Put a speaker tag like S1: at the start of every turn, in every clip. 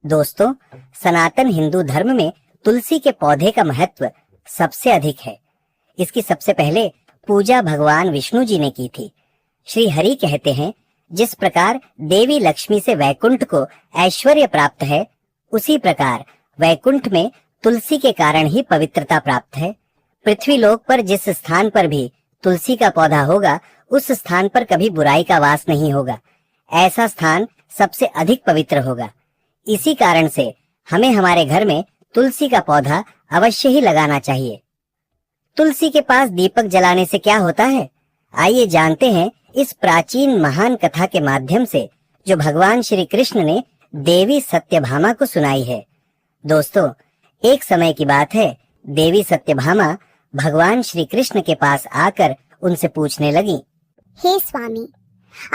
S1: दोस्तों, सनातन हिंदू धर्म में तुलसी के पौधे का महत्व सबसे अधिक है। इसकी सबसे पहले पूजा भगवान विष्णु जी ने की थी। श्री हरि कहते हैं, जिस प्रकार देवी लक्ष्मी से वैकुंठ को ऐश्वर्य प्राप्त है, उसी प्रकार वैकुंठ में तुलसी के कारण ही पवित्रता प्राप्त है। पृथ्वी लोक पर जिस स्थान पर भी तुलसी का पौधा होगा, उस स्थान पर कभी बुराई का वास नहीं होगा। ऐसा स्थान सबसे अधिक पवित्र होगा। इसी कारण से हमें हमारे घर में तुलसी का पौधा अवश्य ही लगाना चाहिए। तुलसी के पास दीपक जलाने से क्या होता है, आइए जानते हैं इस प्राचीन महान कथा के माध्यम से, जो भगवान श्री कृष्ण ने देवी सत्यभामा को सुनाई है। दोस्तों, एक समय की बात है, देवी सत्यभामा भगवान श्री कृष्ण के पास आकर उनसे पूछने लगी,
S2: हे स्वामी,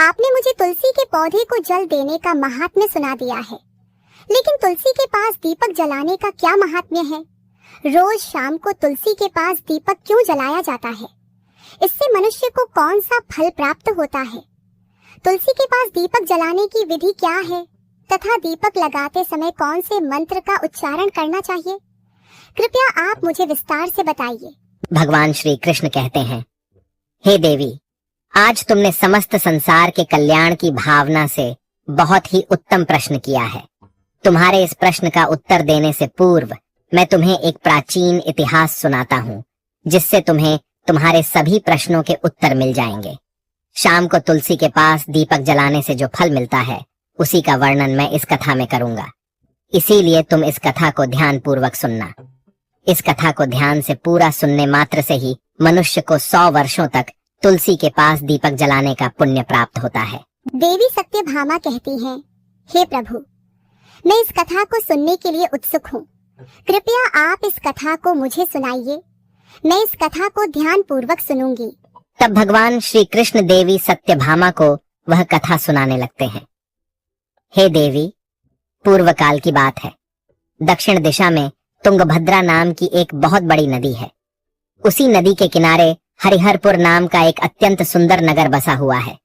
S2: आपने मुझे तुलसी के पौधे को जल देने का महात्म्य सुना दिया है, लेकिन तुलसी के पास दीपक जलाने का क्या महात्म्य है? रोज शाम को तुलसी के पास दीपक क्यों जलाया जाता है? इससे मनुष्य को कौन सा फल प्राप्त होता है? तुलसी के पास दीपक जलाने की विधि क्या है तथा दीपक लगाते समय कौन से मंत्र का उच्चारण करना चाहिए? कृपया आप मुझे विस्तार से बताइए।
S3: भगवान श्री कृष्ण कहते हैं, हे देवी, आज तुमने समस्त संसार के कल्याण की भावना से बहुत ही उत्तम प्रश्न किया है। तुम्हारे इस प्रश्न का उत्तर देने से पूर्व मैं तुम्हें एक प्राचीन इतिहास सुनाता हूँ, जिससे तुम्हें तुम्हारे सभी प्रश्नों के उत्तर मिल जाएंगे। शाम को तुलसी के पास दीपक जलाने से जो फल मिलता है, उसी का वर्णन मैं इस कथा में करूंगा। इसीलिए तुम इस कथा को ध्यान पूर्वक सुनना। इस कथा को ध्यान से पूरा सुनने मात्र से ही मनुष्य को 100 वर्षों तक तुलसी के पास दीपक जलाने का पुण्य प्राप्त होता है।
S2: देवी सत्यभामा कहती हैं, हे प्रभु, मैं इस कथा को सुनने के लिए उत्सुक हूँ। कृपया आप इस कथा को मुझे सुनाइए। मैं इस कथा को ध्यान पूर्वक सुनूंगी।
S3: तब भगवान श्री कृष्ण देवी सत्यभामा को वह कथा सुनाने लगते हैं। हे देवी, पूर्व काल की बात है। दक्षिण दिशा में तुंगभद्रा नाम की एक बहुत बड़ी नदी है। उसी नदी के किनारे हरिहरपुर नाम का एक अत्यंत सुंदर नगर बसा हुआ है।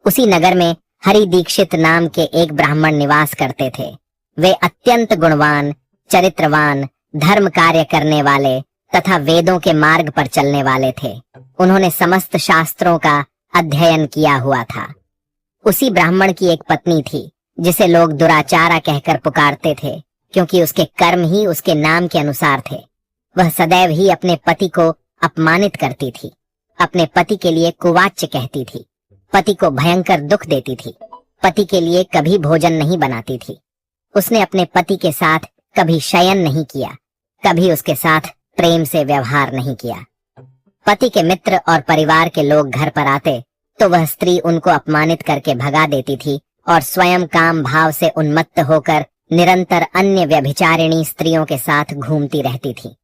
S3: उसी नगर में हरि दीक्षित नाम के एक ब्राह्मण निवास करते थे। वे अत्यंत गुणवान, चरित्रवान, धर्म कार्य करने वाले तथा वेदों के मार्ग पर चलने वाले थे। उन्होंने समस्त शास्त्रों का अध्ययन किया हुआ था। उसी ब्राह्मण की एक पत्नी थी, जिसे लोग दुराचारा कहकर पुकारते थे, क्योंकि उसके कर्म ही उसके नाम के अनुसार थे। वह सदैव ही अपने पति को अपमानित करती थी, अपने पति के लिए कुवाच्य कहती थी, पति को भयंकर दुख देती थी, पति के लिए कभी भोजन नहीं बनाती थी। उसने अपने पति के साथ कभी शयन नहीं किया, कभी उसके साथ प्रेम से व्यवहार नहीं किया। पति के मित्र और परिवार के लोग घर पर आते तो वह स्त्री उनको अपमानित करके भगा देती थी और स्वयं काम भाव से उन्मत्त होकर निरंतर अन्य व्यभिचारिणी स्त्रियों के साथ घूमती रहती थी।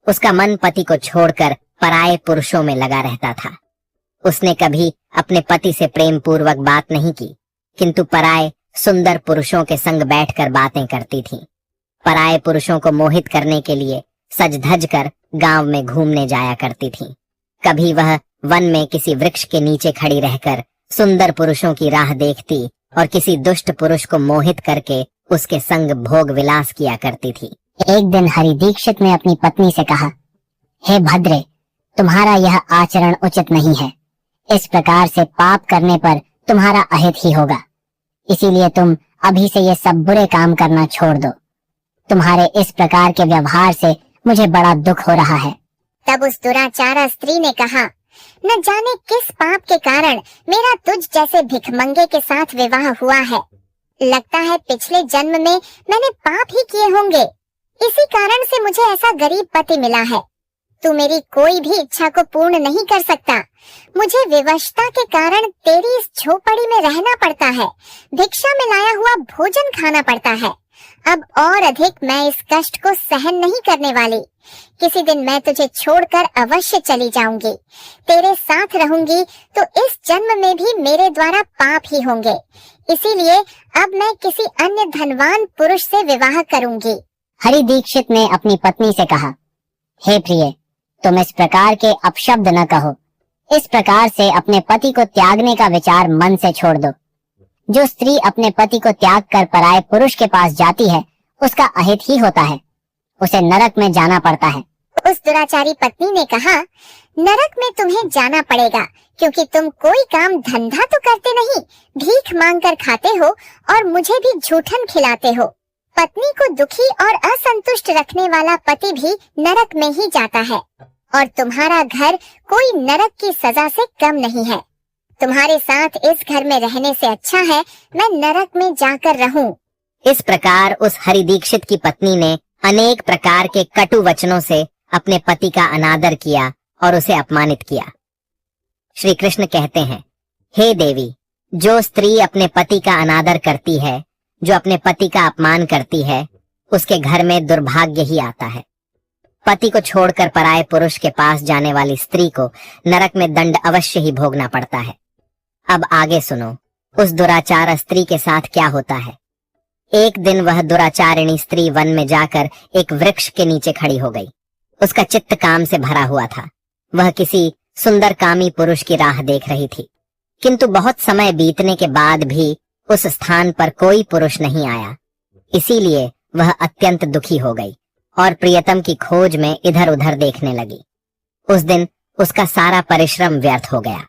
S3: उसका मन पति को छोड़कर पराये पुरुषों में लगा रहता था। उसने कभी अपने पति से प्रेम पूर्वक बात नहीं की, किंतु पराये सुंदर पुरुषों के संग बैठकर बातें करती थी। पराये पुरुषों को मोहित करने के लिए सज धज कर गांव में घूमने जाया करती थी। कभी वह वन में किसी वृक्ष के नीचे खड़ी रहकर सुंदर पुरुषों की राह देखती और किसी दुष्ट पुरुष को मोहित करके उसके संग भोग विलास किया करती थी।
S4: एक दिन हरि दीक्षित ने अपनी पत्नी से कहा, हे भद्रे, तुम्हारा यह आचरण उचित नहीं है। इस प्रकार से पाप करने पर तुम्हारा अहित ही होगा। इसीलिए तुम अभी से ये सब बुरे काम करना छोड़ दो। तुम्हारे इस प्रकार के व्यवहार से मुझे बड़ा दुख हो रहा है।
S2: तब उस दुराचारा स्त्री ने कहा, न जाने किस पाप के कारण मेरा तुझ जैसे भिखमंगे के साथ विवाह हुआ है। लगता है पिछले जन्म में मैंने पाप ही किए होंगे। इसी कारण से मुझे ऐसा गरीब पति मिला है। तू मेरी कोई भी इच्छा को पूर्ण नहीं कर सकता। मुझे विवशता के कारण तेरी इस झोपड़ी में रहना पड़ता है। भिक्षा में लाया हुआ भोजन खाना पड़ता है। अब और अधिक मैं इस कष्ट को सहन नहीं करने वाली। किसी दिन मैं तुझे छोड़कर अवश्य चली जाऊंगी। तेरे साथ रहूंगी तो इस जन्म में भी मेरे द्वारा पाप ही होंगे। इसीलिए अब मैं किसी अन्य धनवान पुरुष से विवाह करूंगी।
S4: हरि दीक्षित ने अपनी पत्नी से कहा, हे प्रिय, तुम इस प्रकार के अपशब्द न कहो। इस प्रकार से अपने पति को त्यागने का विचार मन से छोड़ दो। जो स्त्री अपने पति को त्याग कर पराये पुरुष के पास जाती है उसका अहित ही होता है, उसे नरक में जाना पड़ता है।
S2: उस दुराचारी पत्नी ने कहा, नरक में तुम्हें जाना पड़ेगा क्योंकि तुम कोई काम धंधा तो करते नहीं, भीख मांग कर खाते हो और मुझे भी झूठन खिलाते हो। पत्नी को दुखी और असंतुष्ट रखने वाला पति भी नरक में ही जाता है और तुम्हारा घर कोई नरक की सजा से कम नहीं है। तुम्हारे साथ इस घर में रहने से अच्छा है मैं नरक में जाकर रहूं।
S3: इस प्रकार उस हरि दीक्षित की पत्नी ने अनेक प्रकार के कटु वचनों से अपने पति का अनादर किया और उसे अपमानित किया। श्री कृष्ण कहते हैं, हे देवी, जो स्त्री अपने पति का अनादर करती है, जो अपने पति का अपमान करती है, उसके घर में दुर्भाग्य ही आता है। पति को छोड़कर पराये पुरुष के पास जाने वाली स्त्री को नरक में दंड अवश्य ही भोगना पड़ता है। अब आगे सुनो, उस दुराचार स्त्री के साथ क्या होता है। एक दिन वह दुराचारिणी स्त्री वन में जाकर एक वृक्ष के नीचे खड़ी हो गई। उसका चित्त काम से भरा हुआ था। वह किसी सुंदर कामी पुरुष की राह देख रही थी, किंतु बहुत समय बीतने के बाद भी उस स्थान पर कोई पुरुष नहीं आया। इसीलिए वह अत्यंत दुखी हो गई और प्रियतम की खोज में इधर उधर देखने लगी। उस दिन उसका सारा परिश्रम व्यर्थ हो गया।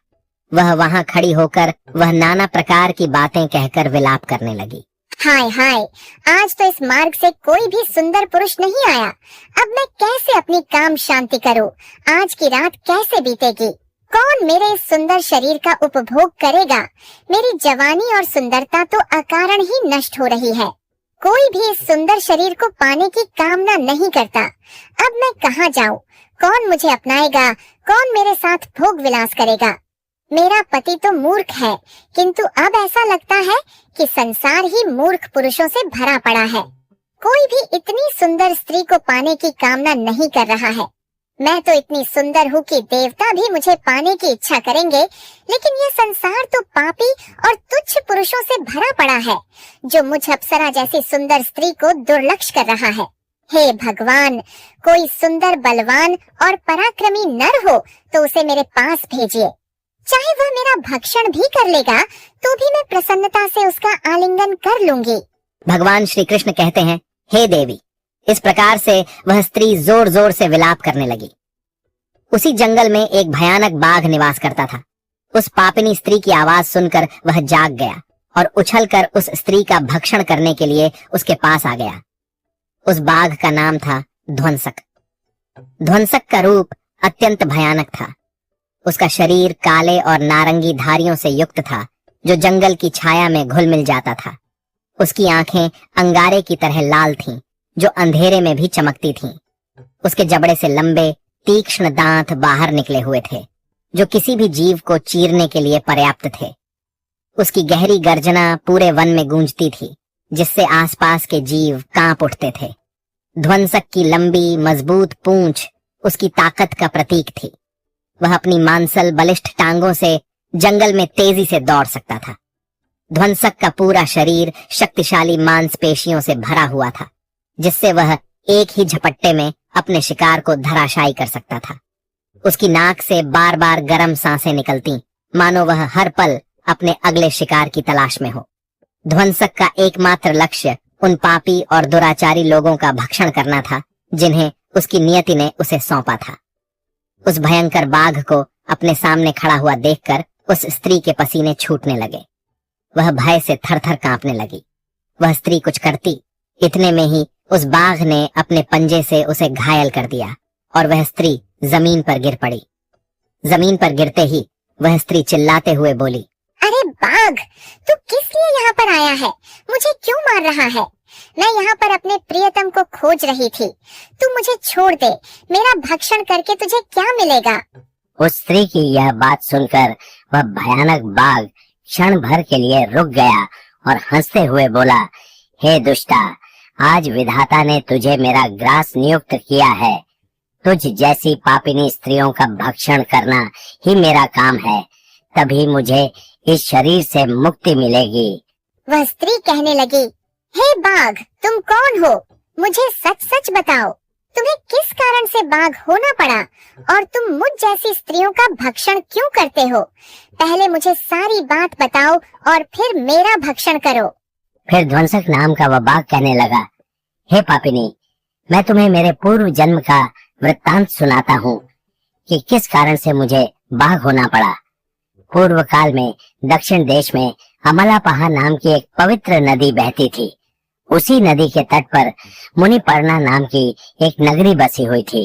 S3: वह वहां खड़ी होकर वह नाना प्रकार की बातें कहकर विलाप करने लगी।
S2: हाय हाय, आज तो इस मार्ग से कोई भी सुंदर पुरुष नहीं आया। अब मैं कैसे अपनी काम शांति करूं? आज की रात कैसे बीतेगी? कौन मेरे इस सुंदर शरीर का उपभोग करेगा? मेरी जवानी और सुंदरता तो अकारण ही नष्ट हो रही है। कोई भी इस सुंदर शरीर को पाने की कामना नहीं करता। अब मैं कहाँ जाऊं? कौन मुझे अपनाएगा? कौन मेरे साथ भोग विलास करेगा? मेरा पति तो मूर्ख है, किंतु अब ऐसा लगता है कि संसार ही मूर्ख पुरुषों से भरा पड़ा है। कोई भी इतनी सुंदर स्त्री को पाने की कामना नहीं कर रहा है। मैं तो इतनी सुंदर हूँ कि देवता भी मुझे पाने की इच्छा करेंगे, लेकिन ये संसार तो पापी और तुच्छ पुरुषों से भरा पड़ा है, जो मुझ अप्सरा जैसी सुंदर स्त्री को दुर्लक्ष्य कर रहा है। हे भगवान, कोई सुंदर बलवान और पराक्रमी नर हो तो उसे मेरे पास भेजिए। चाहे वह मेरा भक्षण भी कर लेगा तो भी मैं प्रसन्नता से उसका आलिंगन कर लूंगी।
S3: भगवान श्री कृष्ण कहते हैं, हे देवी। इस प्रकार से वह स्त्री जोर जोर से विलाप करने लगी। उसी जंगल में एक भयानक बाघ निवास करता था। उस पापिनी स्त्री की आवाज सुनकर वह जाग गया और उछलकर उस स्त्री का भक्षण करने के लिए उसके पास आ गया। उस बाघ का नाम था ध्वंसक। ध्वंसक का रूप अत्यंत भयानक था। उसका शरीर काले और नारंगी धारियों से युक्त था, जो जंगल की छाया में घुल मिल जाता था। उसकी आंखें अंगारे की तरह लाल थीं, जो अंधेरे में भी चमकती थीं। उसके जबड़े से लंबे तीक्ष्ण दांत बाहर निकले हुए थे, जो किसी भी जीव को चीरने के लिए पर्याप्त थे। उसकी गहरी गर्जना पूरे वन में गूंजती थी, जिससे आसपास के जीव कांप उठते थे। ध्वंसक की लंबी मजबूत पूंछ उसकी ताकत का प्रतीक थी। वह अपनी मांसल बलिष्ठ टांगों से जंगल में तेजी से दौड़ सकता था। ध्वंसक का पूरा शरीर शक्तिशाली मांसपेशियों से भरा हुआ था, जिससे वह एक ही झपट्टे में अपने शिकार को धराशायी कर सकता था। उसकी नाक से बार बार गर्म सांसें निकलती, मानो वह हर पल अपने अगले शिकार की तलाश में हो। ध्वंसक का एकमात्र लक्ष्य उन पापी और दुराचारी लोगों का भक्षण करना था, जिन्हें उसकी नियति ने उसे सौंपा था। उस भयंकर बाघ को अपने सामने खड़ा हुआ देखकर उस स्त्री के पसीने छूटने लगे। वह भय से थरथर कांपने लगी। वह स्त्री कुछ करती, इतने में ही उस बाघ ने अपने पंजे से उसे घायल कर दिया और वह स्त्री जमीन पर गिर पड़ी। जमीन पर गिरते ही वह स्त्री चिल्लाते हुए बोली,
S2: अरे बाघ, तू किस लिए यहाँ पर आया है? मुझे क्यों मार रहा है? मैं यहाँ पर अपने प्रियतम को खोज रही थी। तू मुझे छोड़ दे। मेरा भक्षण करके तुझे क्या मिलेगा?
S4: उस स्त्री की यह बात सुनकर वह भयानक बाघ क्षण भर के लिए रुक गया और हंसते हुए बोला, हे दुष्टा, आज विधाता ने तुझे मेरा ग्रास नियुक्त किया है। तुझ जैसी पापिनी स्त्रियों का भक्षण करना ही मेरा काम है, तभी मुझे इस शरीर से मुक्ति मिलेगी।
S2: वह स्त्री कहने लगी, हे बाघ, तुम कौन हो? मुझे सच सच बताओ। तुम्हें किस कारण से बाघ होना पड़ा और तुम मुझ जैसी स्त्रियों का भक्षण क्यों करते हो? पहले मुझे सारी बात बताओ और फिर मेरा भक्षण करो।
S3: फिर ध्वंसक नाम का वह बाघ कहने लगा, हे पापिनी, मैं तुम्हें मेरे पूर्व जन्म का वृत्तांत सुनाता हूँ कि किस कारण से मुझे बाघ होना पड़ा। पूर्व काल में दक्षिण देश में अमलापहा नाम की एक पवित्र नदी बहती थी। उसी नदी के तट पर मुनिपर्णा नाम की एक नगरी बसी हुई थी।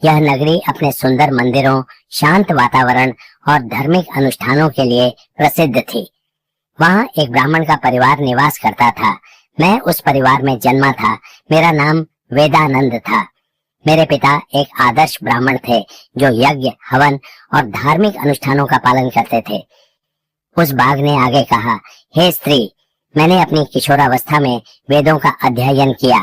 S3: यह नगरी अपने सुंदर मंदिरों, शांत वातावरण और धार्मिक अनुष्ठानों के लिए प्रसिद्ध थी। वहाँ एक ब्राह्मण का परिवार निवास करता था। मैं उस परिवार में जन्मा था। मेरा नाम वेदानंद था। मेरे पिता एक आदर्श ब्राह्मण थे जो यज्ञ, हवन और धार्मिक अनुष्ठानों का पालन करते थे। उस बाघ ने आगे कहा, हे स्त्री, मैंने अपनी किशोरावस्था में वेदों का अध्ययन किया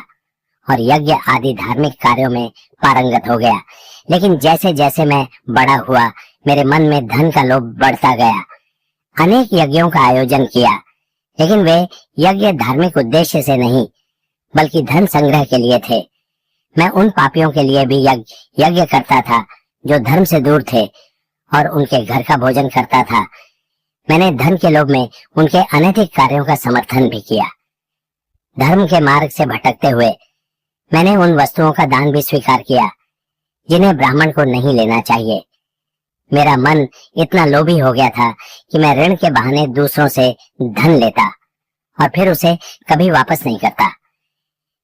S3: और यज्ञ आदि धार्मिक कार्यों में पारंगत हो गया। लेकिन जैसे जैसे मैं बड़ा हुआ, मेरे मन में धन का लोभ बढ़ता गया। अनेक यज्ञों का आयोजन किया, लेकिन वे यज्ञ धार्मिक उद्देश्य से नहीं बल्कि धन संग्रह के लिए थे। मैं उन पापियों के लिए भी यज्ञ करता था जो धर्म से दूर थे और उनके घर का भोजन करता था। मैंने धन के लोभ में उनके अनैतिक कार्यों का समर्थन भी किया। धर्म के मार्ग से भटकते हुए मैंने उन वस्तुओं का दान भी स्वीकार किया जिन्हें ब्राह्मण को नहीं लेना चाहिए। मेरा मन इतना लोभी हो गया था कि मैं ऋण के बहाने दूसरों से धन लेता और फिर उसे कभी वापस नहीं करता।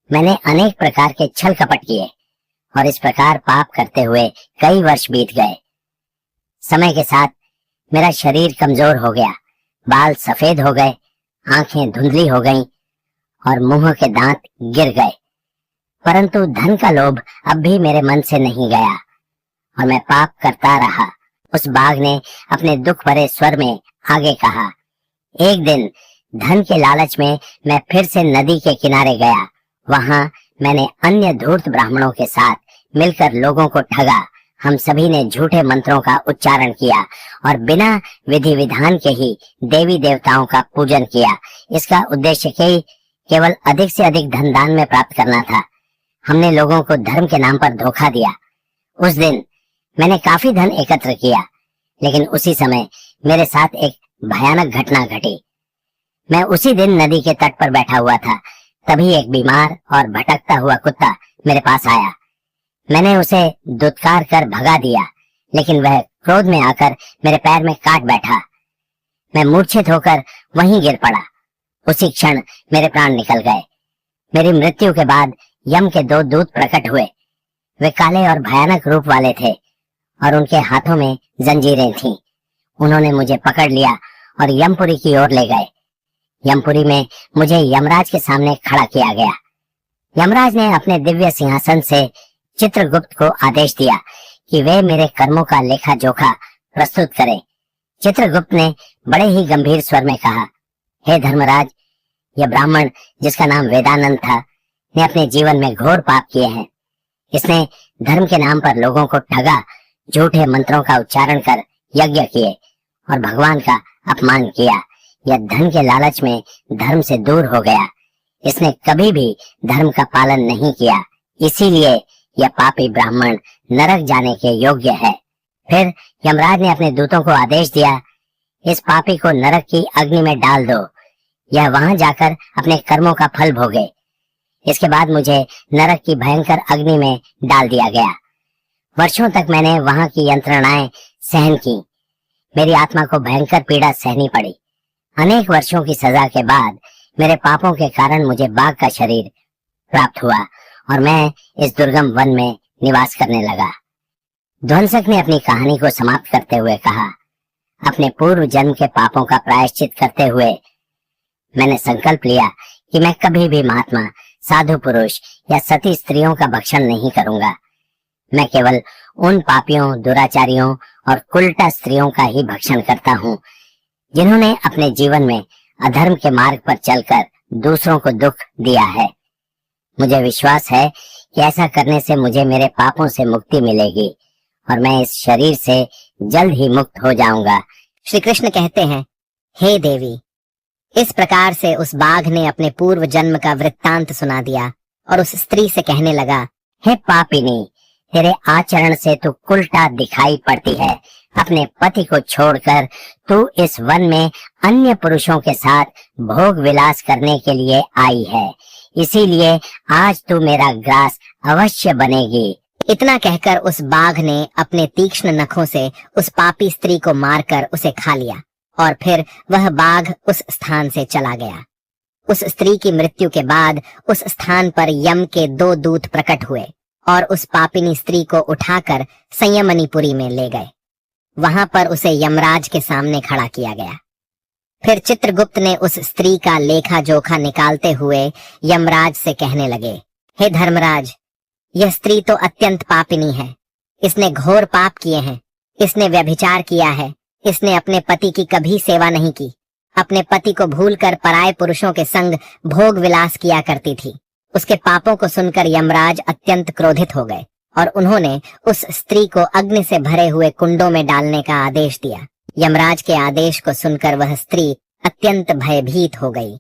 S3: मैंने अनेक प्रकार के छल कपट किए और इस प्रकार पाप करते हुए कई वर्ष बीत गए। समय के साथ मेरा शरीर कमजोर हो गया, बाल सफेद हो गए, आंखें धुंधली हो गईं और मुंह के दांत गिर गए। परंतु धन का लोभ अब भी मेरे मन से नहीं गया और मैं पाप करता रहा। उस बाघ ने अपने दुख भरे स्वर में आगे कहा, एक दिन धन के लालच में मैं फिर से नदी के किनारे गया। वहां मैंने अन्य धूर्त ब्राह्मणों के साथ मिलकर लोगों को ठगा। हम सभी ने झूठे मंत्रों का उच्चारण किया और बिना विधि विधान के ही देवी देवताओं का पूजन किया। इसका उद्देश्य केवल अधिक से अधिक धन दान में प्राप्त करना था। हमने लोगों को धर्म के नाम पर धोखा दिया। उस दिन मैंने काफी धन एकत्र किया, लेकिन उसी समय मेरे साथ एक भयानक घटना घटी। मैं उसी दिन नदी के तट पर बैठा हुआ था। तभी एक बीमार और भटकता हुआ कुत्ता मेरे पास आया। मैंने उसे दुत्कार कर भगा दिया, लेकिन वह क्रोध में आकर मेरे पैर में काट बैठा। मैं मूर्छित होकर वहीं गिर पड़ा। उसी क्षण मेरे प्राण निकल गए। मेरी मृत्यु के बाद यम के 2 दूत प्रकट हुए। वे काले और भयानक रूप वाले थे और उनके हाथों में जंजीरें थीं। उन्होंने मुझे पकड़ लिया और यमपुरी की ओर ले गए। यमपुरी में मुझे यमराज के सामने खड़ा किया गया। यमराज ने अपने दिव्य सिंहासन से चित्रगुप्त को आदेश दिया कि वे मेरे कर्मों का लेखा जोखा प्रस्तुत करें। चित्रगुप्त ने बड़े ही गंभीर स्वर में कहा, हे धर्मराज, यह ब्राह्मण जिसका नाम वेदानंद था ने अपने जीवन में घोर पाप किए हैं। इसने धर्म के नाम पर लोगों को ठगा, झूठे मंत्रों का उच्चारण कर यज्ञ किए और भगवान का अपमान किया। यह धन के लालच में धर्म से दूर हो गया। इसने कभी भी धर्म का पालन नहीं किया, इसीलिए यह पापी ब्राह्मण नरक जाने के योग्य है। फिर यमराज ने अपने दूतों को आदेश दिया, इस पापी को नरक की अग्नि में डाल दो। यह वहां जाकर अपने कर्मों का फल भोगे। इसके बाद मुझे नरक की भयंकर अग्नि में डाल दिया गया। वर्षों तक मैंने वहां की यंत्रणाएं सहन की। मेरी आत्मा को भयंकर पीड़ा सहनी पड़ी। अनेक वर्षों की सजा के बाद मेरे पापों के कारण मुझे बाघ का शरीर प्राप्त हुआ और मैं इस दुर्गम वन में निवास करने लगा। ध्वंसक ने अपनी कहानी को समाप्त करते हुए कहा, अपने पूर्व जन्म के पापों का प्रायश्चित करते हुए मैंने संकल्प लिया कि मैं कभी भी महात्मा, साधु पुरुष या सती स्त्रियों का भक्षण नहीं करूंगा। मैं केवल उन पापियों, दुराचारियों और कुलटा स्त्रियों का ही भक्षण करता हूँ जिन्होंने अपने जीवन में अधर्म के मार्ग पर चलकर दूसरों को दुख दिया है। मुझे विश्वास है कि ऐसा करने से मुझे मेरे पापों से मुक्ति मिलेगी और मैं इस शरीर से जल्द ही मुक्त हो जाऊंगा।
S1: श्री कृष्ण कहते हैं, हे देवी, इस प्रकार से उस बाघ ने अपने पूर्व जन्म का वृत्तांत सुना दिया और उस स्त्री से कहने लगा,
S4: हे पापिनी, तेरे आचरण से तू उल्टा दिखाई पड़ती है। अपने पति को छोड़कर तू इस वन में अन्य पुरुषों के साथ भोग विलास करने के लिए आई है, इसीलिए आज तू मेरा ग्रास अवश्य बनेगी।
S3: इतना कहकर उस बाघ ने अपने तीक्ष्ण नखों से उस पापी स्त्री को मारकर उसे खा लिया और फिर वह बाघ उस स्थान से चला गया। उस स्त्री की मृत्यु के बाद उस स्थान पर यम के 2 दूत प्रकट हुए और उस पापिनी स्त्री को उठाकर संयमनीपुरी में ले गए। वहां पर उसे यमराज के सामने खड़ा किया गया। फिर चित्रगुप्त ने उस स्त्री का लेखा जोखा निकालते हुए यमराज से कहने लगे, हे धर्मराज, यह स्त्री तो अत्यंत पापिनी है। इसने घोर पाप किए हैं। इसने व्यभिचार किया है। इसने अपने पति की कभी सेवा नहीं की। अपने पति को भूलकर पराये पुरुषों के संग भोग विलास किया करती थी। उसके पापों को सुनकर यमराज अत्यंत क्रोधित हो गए और उन्होंने उस स्त्री को अग्नि से भरे हुए कुंडों में डालने का आदेश दिया। यमराज के आदेश को सुनकर वह स्त्री अत्यंत भयभीत हो गई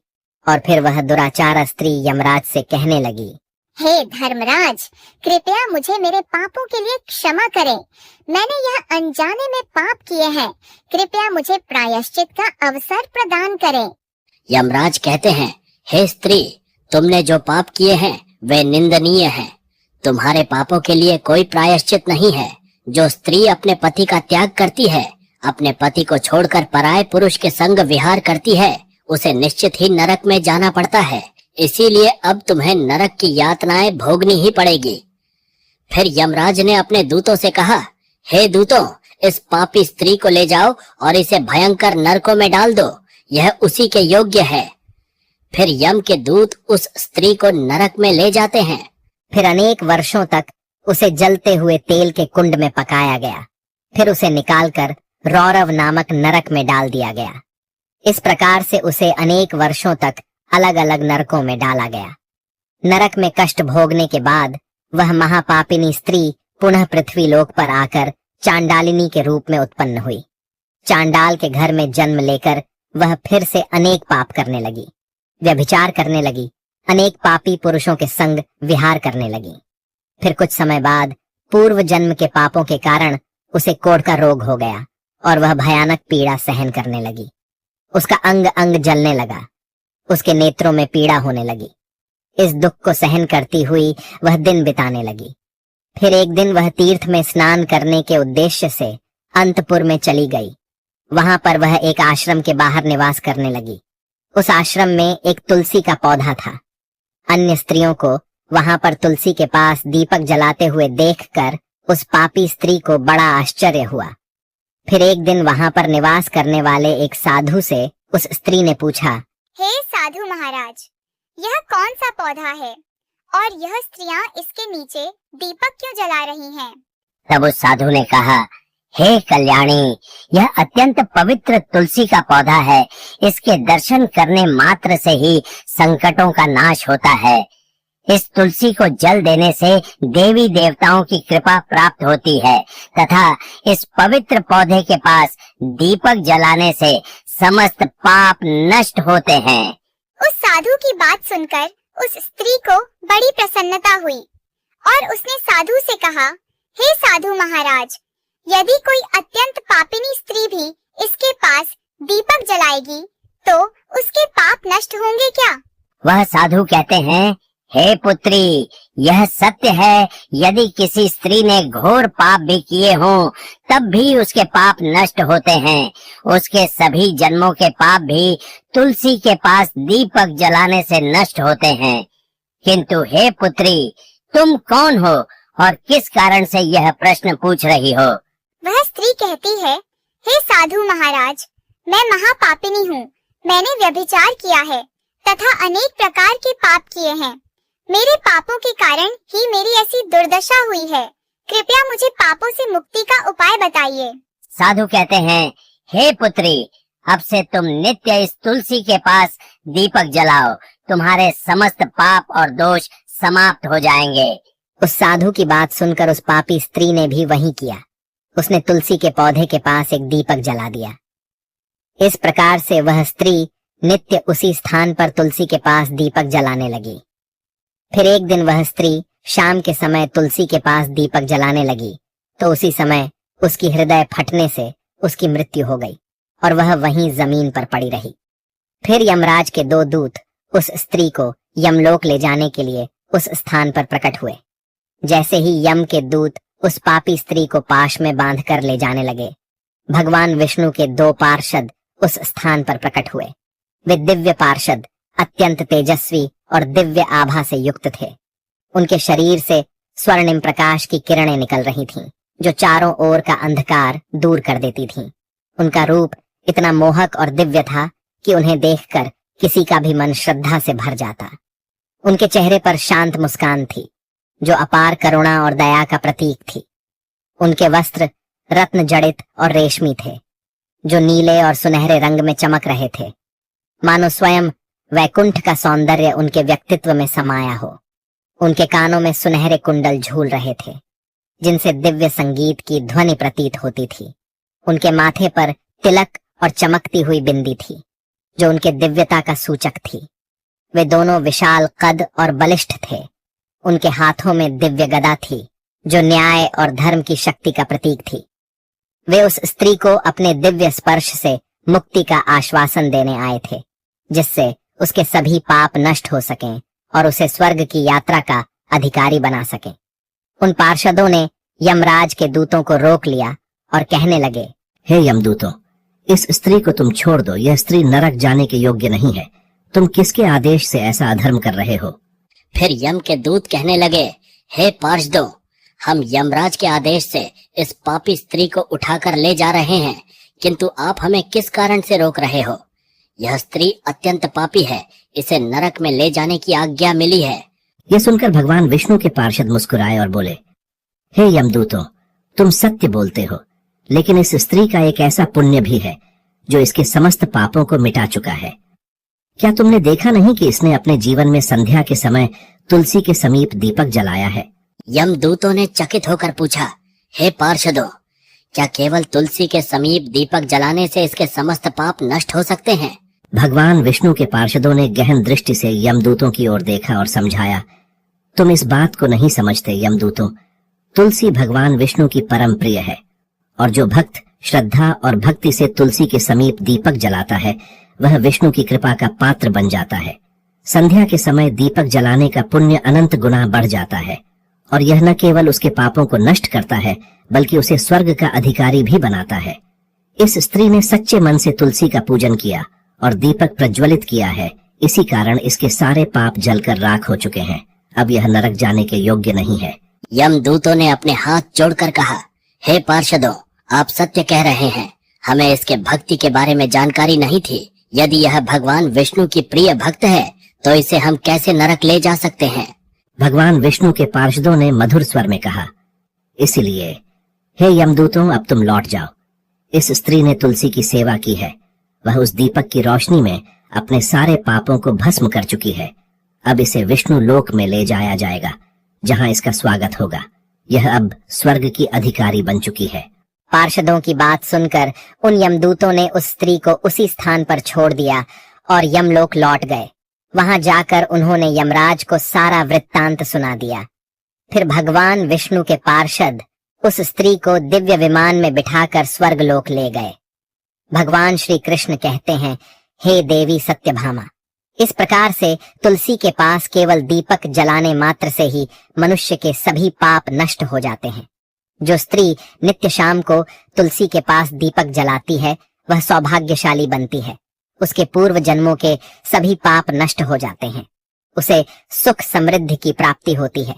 S3: और फिर वह दुराचारा स्त्री यमराज से कहने लगी,
S2: हे धर्मराज, कृपया मुझे मेरे पापों के लिए क्षमा करें। मैंने यह अनजाने में पाप किए हैं। कृपया मुझे प्रायश्चित का अवसर प्रदान करें।
S1: यमराज कहते हैं, हे स्त्री, तुमने जो पाप किए हैं वे निंदनीय हैं। तुम्हारे पापों के लिए कोई प्रायश्चित नहीं है। जो स्त्री अपने पति का त्याग करती है, अपने पति को छोड़कर पराये पुरुष के संग विहार करती है, उसे निश्चित ही नरक में जाना पड़ता है। इसीलिए अब तुम्हें नरक की यातनाएं भोगनी ही पड़ेगी। फिर यमराज ने अपने दूतों से कहा, हे दूतों, इस पापी स्त्री को ले जाओ और इसे भयंकर नरकों में डाल दो। यह उसी के योग्य है। फिर यम के दूत उस स्त्री को नरक में ले जाते हैं।
S3: फिर अनेक वर्षों तक उसे जलते हुए तेल के कुंड में पकाया गया। फिर उसे निकालकर रौरव नामक नरक में डाल दिया गया। इस प्रकार से उसे अनेक वर्षों तक अलग अलग नरकों में डाला गया। नरक में कष्ट भोगने के बाद वह महापापिनी स्त्री पुनः पृथ्वी लोक पर आकर चांडालिनी के रूप में उत्पन्न हुई। चांडाल के घर में जन्म लेकर वह फिर से अनेक पाप करने लगी, व्यभिचार करने लगी, अनेक पापी पुरुषों के संग विहार करने लगी। फिर कुछ समय बाद पूर्व जन्म के पापों के कारण उसे कोढ़ का रोग हो गया और वह भयानक पीड़ा सहन करने लगी। उसका अंग अंग जलने लगा। उसके नेत्रों में पीड़ा होने लगी। इस दुख को सहन करती हुई वह दिन बिताने लगी। फिर एक दिन वह तीर्थ में स्नान करने के उद्देश्य से अंतपुर में चली गई। वहां पर वह एक आश्रम के बाहर निवास करने लगी। उस आश्रम में एक तुलसी का पौधा था। अन्य स्त्रियों को वहां पर तुलसी के पास दीपक जलाते हुए देखकर उस पापी स्त्री को बड़ा आश्चर्य हुआ। फिर एक दिन वहां पर निवास करने वाले एक साधु से उस स्त्री ने पूछा,
S2: हे साधु महाराज, यह कौन सा पौधा है और यह स्त्रियां इसके नीचे दीपक क्यों जला रही हैं?
S4: तब उस साधु ने कहा, हे कल्याणी, यह अत्यंत पवित्र तुलसी का पौधा है। इसके दर्शन करने मात्र से ही संकटों का नाश होता है। इस तुलसी को जल देने से देवी देवताओं की कृपा प्राप्त होती है तथा इस पवित्र पौधे के पास दीपक जलाने से समस्त पाप नष्ट होते हैं।
S2: उस साधु की बात सुनकर उस स्त्री को बड़ी प्रसन्नता हुई और उसने साधु से कहा, हे साधु महाराज, यदि कोई अत्यंत पापिनी स्त्री भी इसके पास दीपक जलाएगी तो उसके पाप नष्ट होंगे क्या?
S4: वह साधु कहते हैं, हे पुत्री, यह सत्य है। यदि किसी स्त्री ने घोर पाप भी किए हों, तब भी उसके पाप नष्ट होते हैं। उसके सभी जन्मों के पाप भी तुलसी के पास दीपक जलाने से नष्ट होते हैं। किंतु हे पुत्री, तुम कौन हो और किस कारण से यह प्रश्न पूछ रही हो?
S2: वह स्त्री कहती है, हे साधु महाराज, मैं महापापिनी हूँ। मैंने व्यभिचार किया है तथा अनेक प्रकार के पाप किए हैं। मेरे पापों के कारण ही मेरी ऐसी दुर्दशा हुई है। कृपया मुझे पापों से मुक्ति का उपाय बताइए।
S4: साधु कहते हैं, हे पुत्री, अब से तुम नित्य इस तुलसी के पास दीपक जलाओ। तुम्हारे समस्त पाप और दोष समाप्त हो जाएंगे।
S3: उस साधु की बात सुनकर उस पापी स्त्री ने भी वही किया। उसने तुलसी के पौधे के पास एक दीपक जला दिया। इस प्रकार से वह स्त्री नित्य उसी स्थान पर तुलसी के पास दीपक जलाने लगी। फिर एक दिन वह स्त्री शाम के समय तुलसी के पास दीपक जलाने लगी तो उसी समय उसकी हृदय फटने से उसकी मृत्यु हो गई और वह वहीं जमीन पर पड़ी रही। फिर यमराज के 2 दूत उस स्त्री को यमलोक ले जाने के लिए उस स्थान पर प्रकट हुए। जैसे ही यम के दूत उस पापी स्त्री को पाश में बांधकर ले जाने लगे, भगवान विष्णु के 2 पार्षद उस स्थान पर प्रकट हुए। वे दिव्य पार्षद अत्यंत तेजस्वी और दिव्य आभा से युक्त थे। उनके शरीर से स्वर्णिम प्रकाश की किरणें निकल रही थीं, जो चारों ओर का अंधकार दूर कर देती थीं। उनका रूप इतना मोहक और दिव्य था कि उन्हें देखकर किसी का भी मन श्रद्धा से भर जाता। उनके चेहरे पर शांत मुस्कान थी, जो अपार करुणा और दया का प्रतीक थी। उनके वस्त्र रत्न जड़ित और रेशमी थे, जो नीले और सुनहरे रंग में चमक रहे थे, मानो स्वयं वैकुंठ का सौंदर्य उनके व्यक्तित्व में समाया हो। उनके कानों में सुनहरे कुंडल झूल रहे थे, जिनसे दिव्य संगीत की ध्वनि प्रतीत होती थी। उनके माथे पर तिलक और चमकती हुई बिंदी थी, जो उनके दिव्यता का सूचक थी। वे दोनों विशाल कद और बलिष्ठ थे। उनके हाथों में दिव्य गदा थी, जो न्याय और धर्म की शक्ति का प्रतीक थी। वे उस स्त्री को अपने दिव्य स्पर्श से मुक्ति का आश्वासन देने आए थे, जिससे उसके सभी पाप नष्ट हो सकें और उसे स्वर्ग की यात्रा का अधिकारी बना सकें। उन पार्षदों ने यमराज के दूतों को रोक लिया और कहने लगे,
S1: हे यमदूतों, इस स्त्री को तुम छोड़ दो। यह स्त्री नरक जाने के योग्य नहीं है। तुम किसके आदेश से ऐसा अधर्म कर रहे हो?
S3: फिर यम के दूत कहने लगे, हे पार्षदों, हम यमराज के आदेश से इस पापी स्त्री को उठाकर ले जा रहे हैं, किंतु आप हमें किस कारण से रोक रहे हो? यह स्त्री अत्यंत पापी है, इसे नरक में ले जाने की आज्ञा मिली है।
S1: यह सुनकर भगवान विष्णु के पार्षद मुस्कुराए और बोले, हे यमदूतों, तुम सत्य बोलते हो, लेकिन इस स्त्री का एक ऐसा पुण्य भी है जो इसके समस्त पापों को मिटा चुका है। क्या तुमने देखा नहीं कि इसने अपने जीवन में संध्या के समय तुलसी के समीप दीपक जलाया है?
S3: यमदूतों ने चकित होकर पूछा, हे पार्षदों, क्या केवल तुलसी के समीप दीपक जलाने से इसके समस्त पाप नष्ट हो सकते हैं?
S1: भगवान विष्णु के पार्षदों ने गहन दृष्टि से यमदूतों की ओर देखा और समझाया, तुम इस बात को नहीं समझते यमदूतों। तुलसी भगवान विष्णु की परम प्रिय है, और जो भक्त श्रद्धा और भक्ति से तुलसी के समीप दीपक जलाता है, वह विष्णु की कृपा का पात्र बन जाता है। संध्या के समय दीपक जलाने का पुण्य अनंत गुना बढ़ जाता है, और यह न केवल उसके पापों को नष्ट करता है, बल्कि उसे स्वर्ग का अधिकारी भी बनाता है। इस स्त्री ने सच्चे मन से तुलसी का पूजन किया और दीपक प्रज्वलित किया है, इसी कारण इसके सारे पाप जलकर राख हो चुके हैं। अब यह नरक जाने के योग्य नहीं है।
S3: यमदूतों ने अपने हाथ जोड़कर कहा, हे पार्षदों, आप सत्य कह रहे हैं। हमें इसके भक्ति के बारे में जानकारी नहीं थी। यदि यह भगवान विष्णु की प्रिय भक्त है, तो इसे हम कैसे नरक ले जा सकते हैं?
S1: भगवान विष्णु के पार्षदों ने मधुर स्वर में कहा, इसलिए हे यमदूतों, अब तुम लौट जाओ। इस स्त्री ने तुलसी की सेवा की है, वह उस दीपक की रोशनी में अपने सारे पापों को भस्म कर चुकी है। अब इसे विष्णु लोक में ले जाया जाएगा, जहां इसका स्वागत होगा। यह अब स्वर्ग की अधिकारी बन चुकी है।
S3: पार्षदों की बात सुनकर उन यमदूतों ने उस स्त्री को उसी स्थान पर छोड़ दिया और यमलोक लौट गए। वहां जाकर उन्होंने यमराज को सारा वृत्तांत सुना दिया। फिर भगवान विष्णु के पार्षद उस स्त्री को दिव्य विमान में बिठाकर स्वर्ग लोक ले गए। भगवान श्री कृष्ण कहते हैं, हे देवी सत्यभामा, इस प्रकार से तुलसी के पास केवल दीपक जलाने मात्र से ही मनुष्य के सभी पाप नष्ट हो जाते हैं। जो स्त्री नित्य शाम को तुलसी के पास दीपक जलाती है, वह सौभाग्यशाली बनती है। उसके पूर्व जन्मों के सभी पाप नष्ट हो जाते हैं। उसे सुख समृद्धि की प्राप्ति होती है।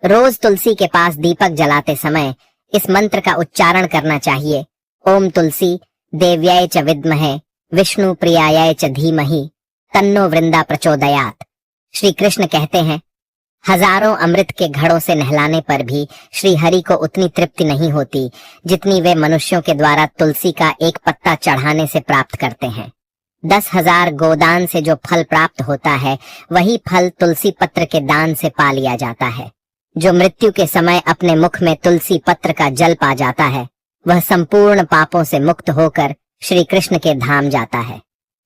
S3: रोज तुलसी के पास दीपक जलाते समय इस मंत्र का उच्चारण करना चाहिए, ओम तुलसी देव्याय च विद्महे विष्णु प्रियाय च धीमहि तन्नो वृंदा प्रचोदयात्। श्री कृष्ण कहते हैं, हजारों अमृत के घड़ों से नहलाने पर भी श्री हरि को उतनी तृप्ति नहीं होती जितनी वे मनुष्यों के द्वारा तुलसी का एक पत्ता चढ़ाने से प्राप्त करते हैं। 10,000 गोदान से जो फल प्राप्त होता है, वही फल तुलसी पत्र के दान से पा लिया जाता है। जो मृत्यु के समय अपने मुख में तुलसी पत्र का जल पा जाता है, वह संपूर्ण पापों से मुक्त होकर श्री कृष्ण के धाम जाता है।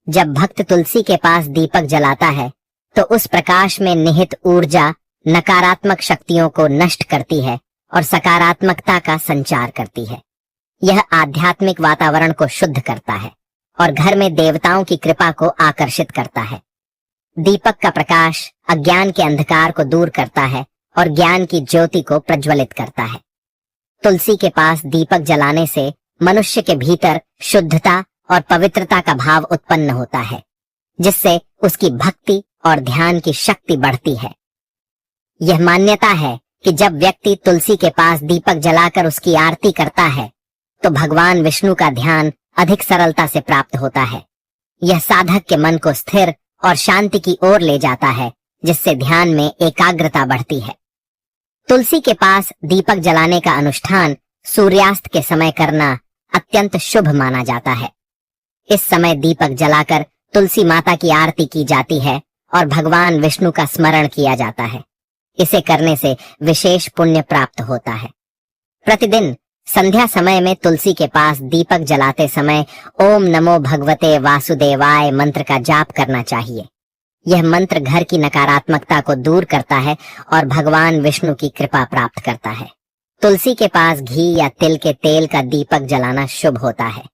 S3: जब भक्त तुलसी के पास दीपक जलाता है, तो उस प्रकाश में निहित ऊर्जा नकारात्मक शक्तियों को नष्ट करती है और सकारात्मकता का संचार करती है। यह आध्यात्मिक वातावरण को शुद्ध करता है और घर में देवताओं की कृपा को आकर्षित करता है। दीपक का प्रकाश अज्ञान के अंधकार को दूर करता है और ज्ञान की ज्योति को प्रज्वलित करता है। तुलसी के पास दीपक जलाने से मनुष्य के भीतर शुद्धता और पवित्रता का भाव उत्पन्न होता है, जिससे उसकी भक्ति और ध्यान की शक्ति बढ़ती है। यह मान्यता है कि जब व्यक्ति तुलसी के पास दीपक जलाकर उसकी आरती करता है तो भगवान विष्णु का ध्यान अधिक सरलता से प्राप्त होता है। यह साधक के मन को स्थिर और शांति की ओर ले जाता है, जिससे ध्यान में एकाग्रता बढ़ती है। तुलसी के पास दीपक जलाने का अनुष्ठान सूर्यास्त के समय करना अत्यंत शुभ माना जाता है। इस समय दीपक जलाकर तुलसी माता की आरती की जाती है और भगवान विष्णु का स्मरण किया जाता है। इसे करने से विशेष पुण्य प्राप्त होता है। प्रतिदिन संध्या समय में तुलसी के पास दीपक जलाते समय ओम नमो भगवते वासुदेवाय मंत्र का जाप करना चाहिए। यह मंत्र घर की नकारात्मकता को दूर करता है और भगवान विष्णु की कृपा प्राप्त करता है। तुलसी के पास घी या तिल के तेल का दीपक जलाना शुभ होता है।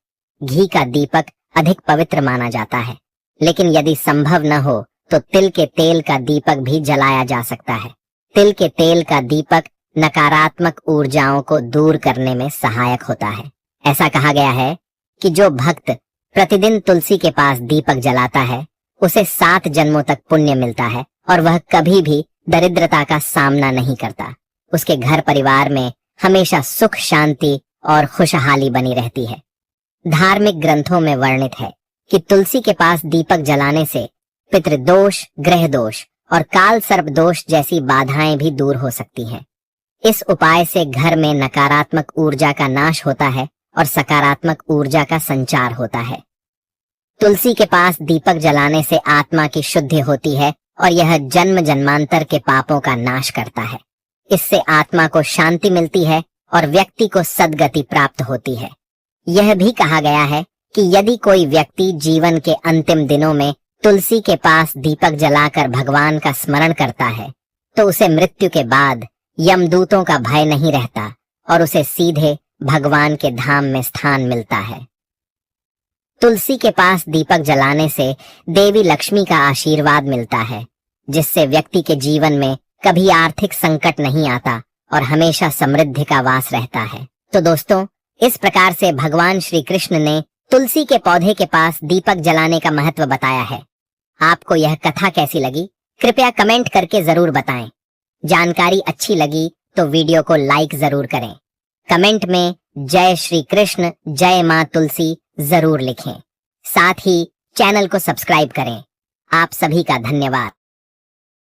S3: घी का दीपक अधिक पवित्र माना जाता है, लेकिन यदि संभव न हो तो तिल के तेल का दीपक भी जलाया जा सकता है। तिल के तेल का दीपक नकारात्मक ऊर्जाओं को दूर करने में सहायक होता है। ऐसा कहा गया है कि जो भक्त प्रतिदिन तुलसी के पास दीपक जलाता है उसे 7 जन्मों तक पुण्य मिलता है और वह कभी भी दरिद्रता का सामना नहीं करता। उसके घर परिवार में हमेशा सुख शांति और खुशहाली बनी रहती है। धार्मिक ग्रंथों में वर्णित है कि तुलसी के पास दीपक जलाने से पितृदोष, ग्रह दोष और काल सर्प दोष जैसी बाधाएं भी दूर हो सकती हैं। इस उपाय से घर में नकारात्मक ऊर्जा का नाश होता है और सकारात्मक ऊर्जा का संचार होता है। तुलसी के पास दीपक जलाने से आत्मा की शुद्धि होती है और यह जन्म जन्मांतर के पापों का नाश करता है। इससे आत्मा को शांति मिलती है और व्यक्ति को सद्गति प्राप्त होती है। यह भी कहा गया है कि यदि कोई व्यक्ति जीवन के अंतिम दिनों में तुलसी के पास दीपक जलाकर भगवान का स्मरण करता है तो उसे मृत्यु के बाद यमदूतों का भय नहीं रहता और उसे सीधे भगवान के धाम में स्थान मिलता है। तुलसी के पास दीपक जलाने से देवी लक्ष्मी का आशीर्वाद मिलता है, जिससे व्यक्ति के जीवन में कभी आर्थिक संकट नहीं आता और हमेशा समृद्धि का वास रहता है। तो दोस्तों, इस प्रकार से भगवान श्री कृष्ण ने तुलसी के पौधे के पास दीपक जलाने का महत्व बताया है। आपको यह कथा कैसी लगी कृपया कमेंट करके जरूर बताएं। जानकारी अच्छी लगी तो वीडियो को लाइक जरूर करें। कमेंट में जय श्री कृष्ण, जय मां तुलसी जरूर लिखें। साथ ही चैनल को सब्सक्राइब करें। आप सभी का धन्यवाद।